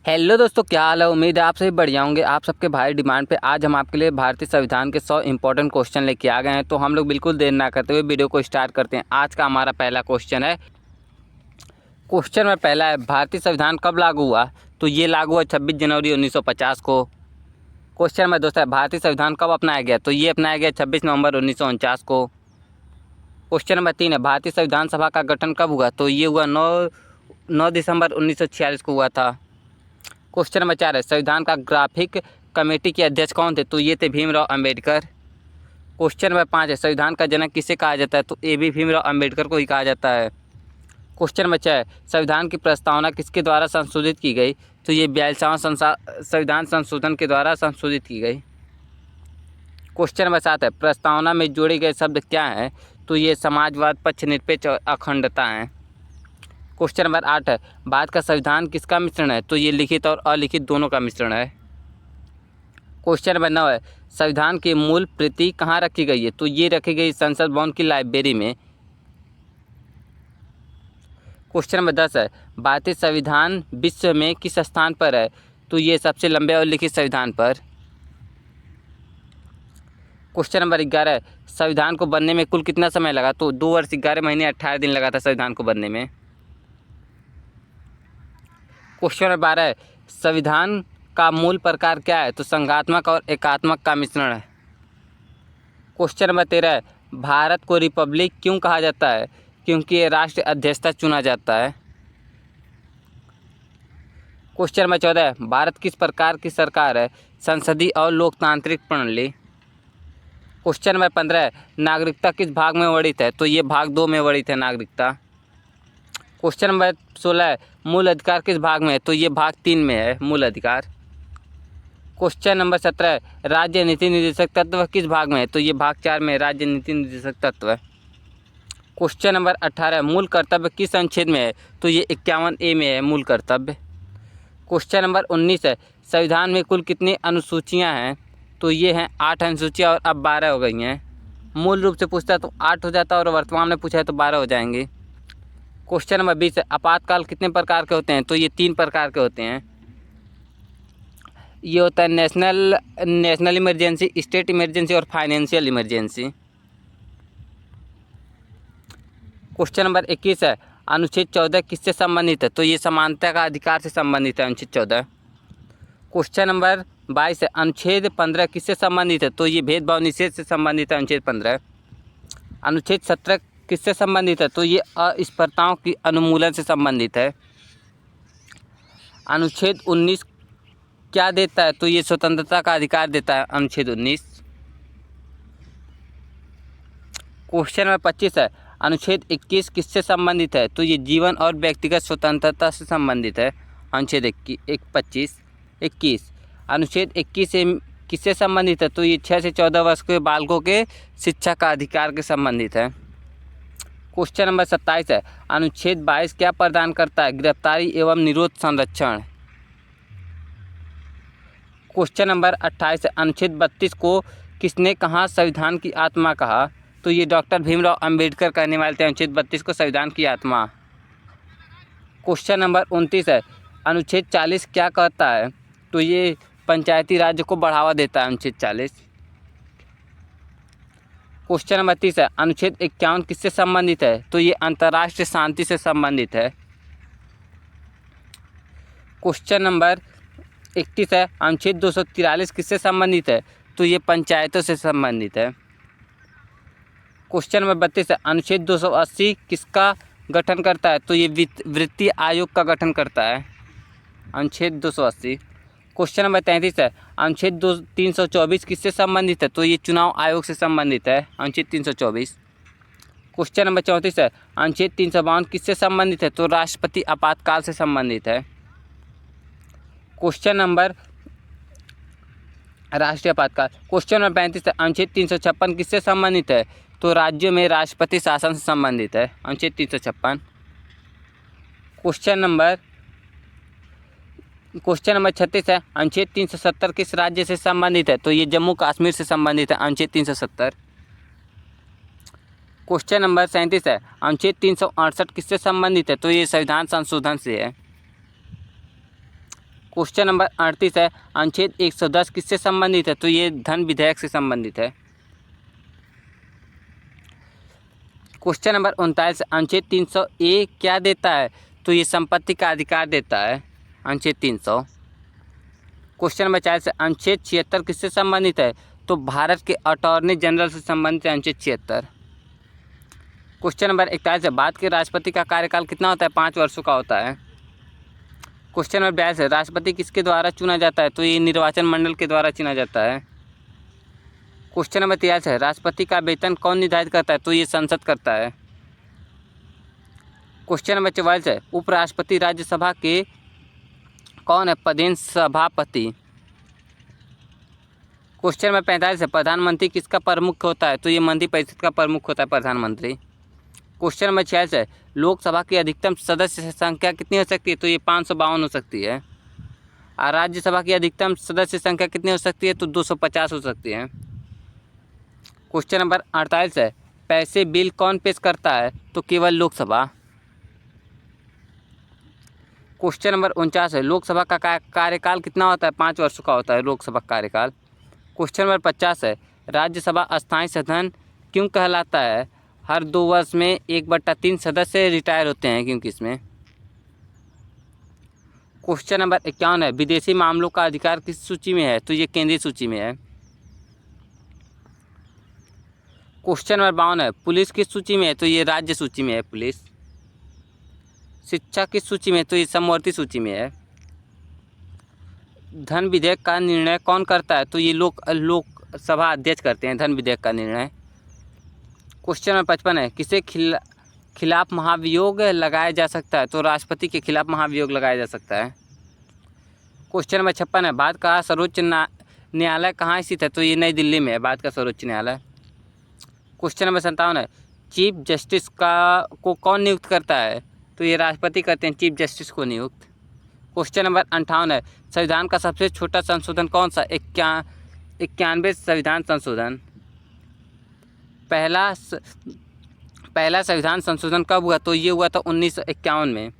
Hello दोस्तों, क्या हाल है। उम्मीद है आप सभी बढ़िया होंगे। आप सबके भाई डिमांड पे आज हम आपके लिए भारतीय संविधान के 100 इंपॉर्टेंट क्वेश्चन लेके आ गए हैं। तो हम लोग बिल्कुल देर ना करते हुए वीडियो को स्टार्ट करते हैं। आज का हमारा पहला क्वेश्चन है। क्वेश्चन में पहला है, भारतीय संविधान कब लागू हुआ। तो ये लागू हुआ 26 जनवरी 1950 को। क्वेश्चन में दोस्तों, भारतीय संविधान कब अपनाया गया। तो ये अपनाया गया 26 नवंबर 1949 को। क्वेश्चन नंबर 3 है, भारतीय संविधान सभा का गठन कब हुआ। तो ये हुआ 9 दिसंबर 1946 को हुआ था। क्वेश्चन नंबर 4 है, संविधान का ग्राफिक कमेटी के अध्यक्ष कौन थे। तो ये थे भीमराव अंबेडकर। क्वेश्चन नंबर 5 है, संविधान का जनक किसे कहा जाता है। तो ये भी भीमराव अंबेडकर को ही कहा जाता है। क्वेश्चन नंबर 6 है, संविधान की प्रस्तावना किसके द्वारा संशोधित की गई। तो ये 42वां संविधान संशोधन के द्वारा संशोधित की गई। क्वेश्चन नंबर 7 है, प्रस्तावना में जोड़े गए शब्द क्या हैं। तो ये समाजवाद, पक्षनिरपेक्ष और अखंडता हैं। क्वेश्चन नंबर 8 है, भारत का संविधान किसका मिश्रण है। तो ये लिखित और अलिखित दोनों का मिश्रण है। क्वेश्चन नंबर 9 है, संविधान की मूल प्रति कहाँ रखी गई है। तो ये रखी गई संसद भवन की लाइब्रेरी में। क्वेश्चन नंबर 10 है, भारतीय संविधान विश्व में किस स्थान पर है। तो ये सबसे लंबे और लिखित संविधान पर। क्वेश्चन नंबर 11 है, संविधान को बनने में कुल कितना समय लगा। तो 2 वर्ष 11 महीने 18 दिन लगा था संविधान को बनने में। क्वेश्चन नंबर 12 है, संविधान का मूल प्रकार क्या है। तो संघात्मक और एकात्मक का मिश्रण है। क्वेश्चन नंबर 13 है, भारत को रिपब्लिक क्यों कहा जाता है। क्योंकि ये राष्ट्र अध्यक्षता चुना जाता है। क्वेश्चन नंबर 14 है, भारत किस प्रकार की सरकार है। संसदीय और लोकतांत्रिक प्रणाली। क्वेश्चन नंबर 15 है, नागरिकता किस भाग में वर्णित है। तो ये भाग 2 में वर्णित है नागरिकता। क्वेश्चन नंबर 16 है, मूल अधिकार किस भाग में है। तो ये भाग 3 में है मूल अधिकार। क्वेश्चन नंबर 17 है, राज्य नीति निर्देशक तत्व किस भाग में है। तो ये भाग 4 में राज्य नीति निर्देशक तत्व है। क्वेश्चन नंबर 18 है, मूल कर्तव्य किस अनुच्छेद में है। तो ये 51A में है मूल कर्तव्य। क्वेश्चन नंबर 19 है, संविधान में कुल कितनी अनुसूचियां हैं। तो ये हैं 8 अनुसूचियां और अब 12 हो गई हैं। मूल रूप से पूछता है तो 8 हो जाता है और वर्तमान में पूछा है तो 12 हो जाएंगे। क्वेश्चन नंबर 20 है, आपातकाल कितने प्रकार के होते हैं। तो ये 3 प्रकार के होते हैं। ये होता है नेशनल इमरजेंसी, स्टेट इमरजेंसी और फाइनेंशियल इमरजेंसी। क्वेश्चन नंबर 21 है, अनुच्छेद 14 किससे संबंधित है। तो ये समानता का अधिकार से संबंधित है अनुच्छेद 14। क्वेश्चन नंबर 22 है, अनुच्छेद 15 किससे संबंधित है। तो ये भेदभाव निषेध से संबंधित है अनुच्छेद 15। अनुच्छेद 17 किससे संबंधित है। तो ये अस्पर्धाओं की अनुमूलन से संबंधित है। अनुच्छेद 19 क्या देता है। तो ये स्वतंत्रता का अधिकार देता है अनुच्छेद 19। क्वेश्चन नंबर 25 है, अनुच्छेद 21 किससे संबंधित है। तो ये जीवन और व्यक्तिगत स्वतंत्रता से संबंधित है अनुच्छेद 21। अनुच्छेद 21 से किससे संबंधित है। तो ये 6 से 14 वर्ष के बालकों के शिक्षा का अधिकार के संबंधित है। क्वेश्चन नंबर 27 है, अनुच्छेद 22 क्या प्रदान करता है। गिरफ्तारी एवं निरोध संरक्षण। क्वेश्चन नंबर 28 है, अनुच्छेद 32 को किसने कहा संविधान की आत्मा कहा। तो ये डॉक्टर भीमराव अंबेडकर कहने वाले थे अनुच्छेद 32 को संविधान की आत्मा। क्वेश्चन नंबर 29 है, अनुच्छेद 40 क्या कहता है। तो ये पंचायती राज्य को बढ़ावा देता है अनुच्छेद 40। क्वेश्चन नंबर 30 है, अनुच्छेद 51 किससे संबंधित है। तो ये अंतर्राष्ट्रीय शांति से संबंधित है। क्वेश्चन नंबर 31 है, अनुच्छेद 243 किससे संबंधित है। तो ये पंचायतों से संबंधित है। क्वेश्चन नंबर 32 है, अनुच्छेद 280 किसका गठन करता है। तो ये वित्तीय आयोग का गठन करता है अनुच्छेद 280। क्वेश्चन नंबर 33 है, अनुच्छेद 324 किससे संबंधित है। तो ये चुनाव आयोग से संबंधित है अनुच्छेद 324। क्वेश्चन नंबर 34 है, अनुच्छेद 352 किससे संबंधित है। तो राष्ट्रपति आपातकाल से संबंधित है। क्वेश्चन नंबर राष्ट्रीय आपातकाल। क्वेश्चन नंबर 35 है, अनुच्छेद 356 किससे संबंधित है। तो राज्यों में राष्ट्रपति शासन से संबंधित है अनुच्छेद 356। क्वेश्चन नंबर 36 है, अनुच्छेद 370 किस राज्य से संबंधित है। तो ये जम्मू कश्मीर से संबंधित है अनुच्छेद 370। क्वेश्चन नंबर 37 है, अनुच्छेद 368 किससे संबंधित है। तो ये संविधान संशोधन से है। क्वेश्चन नंबर 38 है, अनुच्छेद 110 किससे संबंधित है? तो ये धन विधेयक से संबंधित है। क्वेश्चन नंबर 39, अनुच्छेद 300 क्या देता है? तो ये संपत्ति का अधिकार देता है, अनुच्छेद 300। क्वेश्चन नंबर 40, अनुच्छेद 76 किससे संबंधित है? तो भारत के अटॉर्नी जनरल से संबंधित है, अनुच्छेद 76। क्वेश्चन नंबर 41 है, भारत के राष्ट्रपति का कार्यकाल कितना होता है? 5 वर्षों का होता है। क्वेश्चन नंबर 42 है, राष्ट्रपति किसके द्वारा चुना जाता है? तो ये निर्वाचन मंडल के द्वारा चुना जाता है। क्वेश्चन नंबर 43 है, राष्ट्रपति का वेतन कौन निर्धारित करता है? तो ये संसद करता है। क्वेश्चन नंबर 44 है, उपराष्ट्रपति राज्यसभा के कौन है? पदेन सभापति। क्वेश्चन नंबर 45 है, प्रधानमंत्री किसका प्रमुख होता है? तो ये मंत्रिपरिषद का प्रमुख होता है, प्रधानमंत्री। क्वेश्चन नंबर 46 है, लोकसभा की अधिकतम सदस्य संख्या कितनी हो सकती है? तो ये 552 हो सकती है। और राज्यसभा की अधिकतम सदस्य संख्या कितनी हो सकती है? तो 250 हो सकती है। क्वेश्चन नंबर 48 है, पैसे बिल कौन पेश करता है? तो केवल लोकसभा। क्वेश्चन नंबर 49 है, लोकसभा का कार्यकाल कितना होता है? 5 वर्षों का होता है लोकसभा का कार्यकाल। क्वेश्चन नंबर 50 है, राज्यसभा अस्थायी सदन क्यों कहलाता है? हर 2 वर्ष में 1/3 सदस्य रिटायर होते हैं, क्योंकि इसमें। क्वेश्चन नंबर 51 है, विदेशी मामलों का अधिकार किस सूची में है? तो ये केंद्रीय सूची में है। क्वेश्चन नंबर 52 है, पुलिस किस सूची में है? तो ये राज्य सूची में है, पुलिस। शिक्षा किस सूची में है? तो ये समवर्ती सूची में है। धन विधेयक का निर्णय कौन करता है? तो ये लोकसभा अध्यक्ष करते हैं धन विधेयक का निर्णय। क्वेश्चन नंबर 55 है, किसे खिलाफ महाभियोग लगाया जा सकता है? तो राष्ट्रपति के खिलाफ महाभियोग लगाया जा सकता है। क्वेश्चन नंबर 56 है, भारत का सर्वोच्च न्यायालय कहाँ स्थित है? तो ये नई दिल्ली में है भारत का सर्वोच्च न्यायालय। क्वेश्चन नंबर 57 है, चीफ जस्टिस को कौन नियुक्त करता है? तो ये राष्ट्रपति करते हैं चीफ जस्टिस को नियुक्त। क्वेश्चन नंबर 58 है, संविधान का सबसे छोटा संशोधन कौन सा? 91 संविधान संशोधन। पहला संविधान संशोधन कब हुआ? तो ये हुआ था 1951 में।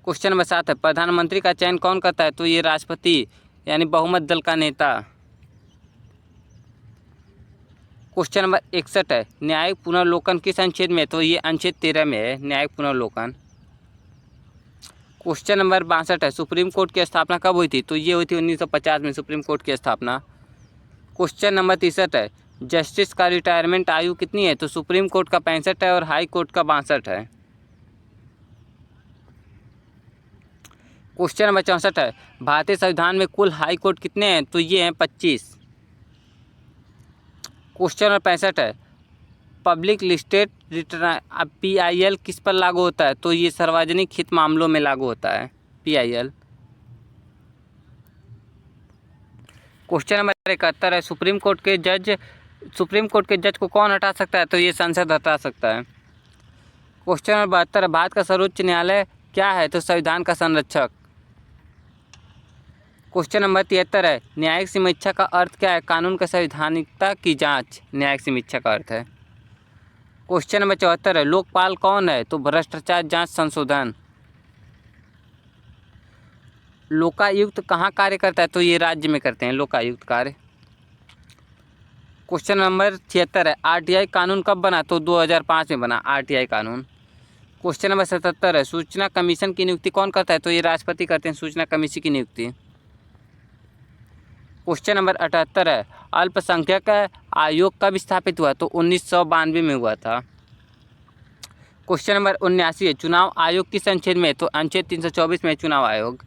क्वेश्चन नंबर 7 है, प्रधानमंत्री का चयन कौन करता है? तो ये राष्ट्रपति यानी बहुमत दल का नेता। क्वेश्चन नंबर 61 है, न्यायिक पुनर्लोकन किस अनुच्छेद में? तो ये अनुच्छेद 13 में है, न्यायिक पुनर्लोकन। क्वेश्चन नंबर 62 है, सुप्रीम कोर्ट की स्थापना कब हुई थी? तो ये हुई थी 1950 में सुप्रीम कोर्ट की स्थापना। क्वेश्चन नंबर 63 है, जस्टिस का रिटायरमेंट आयु कितनी है? तो सुप्रीम कोर्ट का 65 है और हाई कोर्ट का 62 है। क्वेश्चन नंबर 64 है, भारतीय संविधान में कुल हाई कोर्ट कितने हैं? तो ये हैं 25। क्वेश्चन नंबर 65 है, पब्लिक लिस्टेड रिटर्न PIL किस पर लागू होता है? तो ये सार्वजनिक हित मामलों में लागू होता है, PIL। क्वेश्चन नंबर 71 है, सुप्रीम कोर्ट के जज को कौन हटा सकता है? तो ये संसद हटा सकता है। क्वेश्चन नंबर 72 है, भारत का सर्वोच्च न्यायालय क्या है? तो संविधान का संरक्षक। क्वेश्चन नंबर 73 है, न्यायिक समीक्षा का अर्थ क्या है? कानून की संवैधानिकता की जांच न्यायिक समीक्षा का अर्थ है। क्वेश्चन नंबर 74 है, लोकपाल कौन है? तो भ्रष्टाचार जांच संशोधन। लोकायुक्त कहाँ कार्य करता है? तो ये राज्य में करते हैं लोकायुक्त कार्य। क्वेश्चन नंबर 76 है, RTI कानून कब बना? तो 2005 में बना RTI कानून। क्वेश्चन नंबर 77 है, सूचना कमीशन की नियुक्ति कौन करता है? तो ये राष्ट्रपति करते हैं सूचना कमीशन की नियुक्ति। क्वेश्चन नंबर 78 है, अल्पसंख्यक आयोग कब स्थापित हुआ? तो 1992 में हुआ था। क्वेश्चन नंबर 79 है, चुनाव आयोग किस अनुच्छेद में? तो अनुच्छेद 324 में चुनाव आयोग।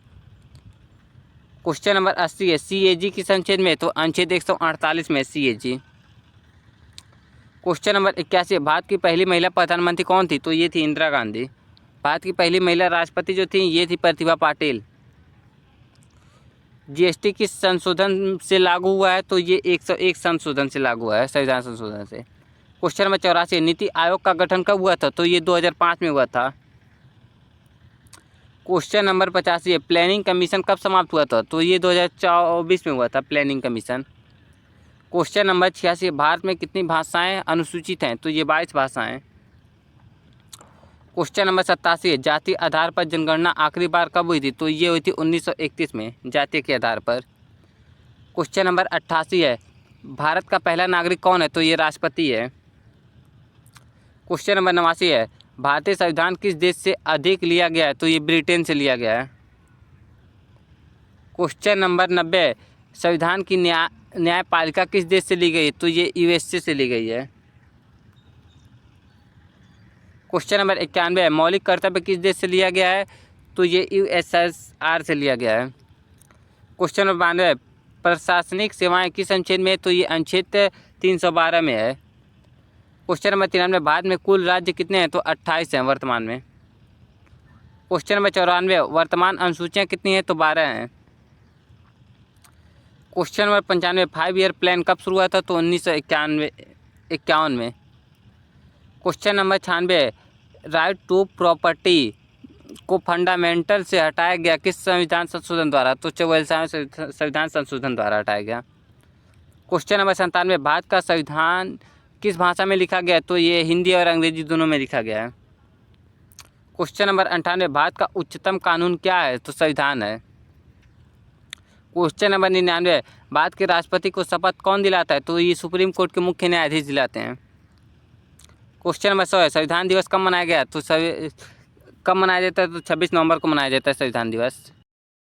क्वेश्चन नंबर 80 है, CAG किस अनुच्छेद में? तो अनुच्छेद 148 में CAG। क्वेश्चन नंबर 81 है, भारत की पहली महिला प्रधानमंत्री कौन थी? तो ये थी इंदिरा गांधी। भारत की पहली महिला राष्ट्रपति जो थी ये थी प्रतिभा पाटिल। GST किस संशोधन से लागू हुआ है? तो ये 101 संशोधन से लागू हुआ है, संविधान संशोधन से। क्वेश्चन नंबर 84, नीति आयोग का गठन कब हुआ था? तो ये 2005 में हुआ था। क्वेश्चन नंबर 85 है, प्लानिंग कमीशन कब समाप्त हुआ था? तो ये 2024 में हुआ था planning commission. Question number 86, Bharat में कितनी भाषाएं अनुसूचित हैं? तो ये 22 भाषाएं। क्वेश्चन नंबर 87 है, जाति आधार पर जनगणना आखिरी बार कब हुई थी? तो ये हुई थी 1931 में, जाति के आधार पर। क्वेश्चन नंबर 88 है, भारत का पहला नागरिक कौन है? तो ये राष्ट्रपति है। क्वेश्चन नंबर 89 है, भारतीय संविधान किस देश से अधिक लिया गया है? तो ये ब्रिटेन से लिया गया है। क्वेश्चन नंबर 90 है, संविधान की न्यायपालिका किस देश से ली गई है? तो ये यूएसए से ली गई है। क्वेश्चन नंबर 91 है, मौलिक कर्तव्य किस देश से लिया गया है? तो ये यूएसएसआर से लिया गया है। क्वेश्चन नंबर 92 है, प्रशासनिक सेवाएं किस अनुच्छेद में? तो ये अनुच्छेद 312 में है। क्वेश्चन नंबर 93, भारत में कुल राज्य कितने हैं? तो 28 हैं वर्तमान में। क्वेश्चन नंबर 94, वर्तमान अनुसूचियाँ कितनी हैं? तो 12 हैं। क्वेश्चन नंबर 95, 5 ईयर प्लान कब शुरू हुआ था? तो 1951 में। Question number 96, right to property को फंडामेंटल से हटाया गया किस संविधान संशोधन द्वारा? तो 44वें संविधान संशोधन द्वारा हटाया गया। क्वेश्चन नंबर 97, भारत का संविधान किस भाषा में लिखा गया? तो ये हिंदी और अंग्रेजी दोनों में लिखा गया है। क्वेश्चन नंबर 98, भारत का उच्चतम कानून क्या है? तो संविधान है। क्वेश्चन नंबर 99, भारत के राष्ट्रपति को शपथ कौन दिलाता है? तो ये सुप्रीम कोर्ट के मुख्य न्यायाधीश दिलाते हैं। क्वेश्चन नंबर 100 है, संविधान दिवस कब मनाया गया? तो कब मनाया जाता है? तो 26 नवंबर को मनाया जाता है संविधान दिवस।